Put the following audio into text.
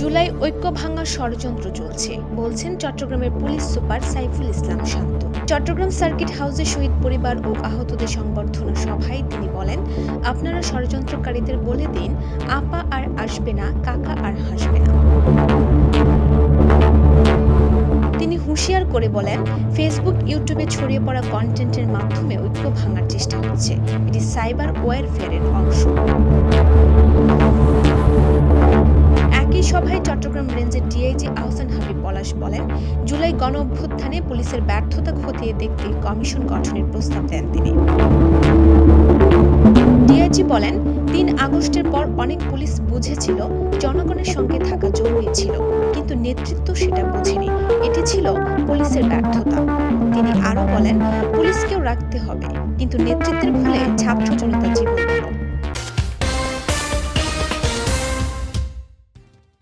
জুলাই ঐক্য ভাঙার ষড়যন্ত্র চলছে বলছেন চট্টগ্রামের পুলিশ সুপার সাইফুল ইসলাম শান্ত। চট্টগ্রাম সার্কিট হাউসে শহীদ পরিবার ও আহতদের সংবর্ধনা সভায় তিনি বলেন, আপনারা ষড়যন্ত্রকারীদের বলে দিন, আপা আর আসবে না, কাকা আর হাসবে না। তিনি হুঁশিয়ার করে বলেন, ফেসবুক ইউটিউবে ছড়িয়ে পড়া কন্টেন্টের মাধ্যমে ঐক্য ভাঙার চেষ্টা হচ্ছে। এটি সাইবার ওয়ারফেয়ারের অংশ। একই সভায় চট্টগ্রাম রেঞ্জের ডিআইজি আহসান হাবিব পলাশ বলেন, জুলাই গণ অভ্যুত্থানে পুলিশের ব্যর্থতা খতিয়ে দেখতে কমিশন গঠনের প্রস্তাব দেন তিনি। ডিআইজি বলেন, ৩ আগস্টের পর অনেক পুলিশ বুঝেছিল জনগণের সঙ্গে থাকা জরুরি ছিল, কিন্তু নেতৃত্ব সেটা বুঝেনি। এটি ছিল পুলিশের ব্যর্থতা। তিনি আরও বলেন, পুলিশকেও রাখতে হবে, কিন্তু নেতৃত্বের ফলে ছাত্র জনতা জীবন দিল।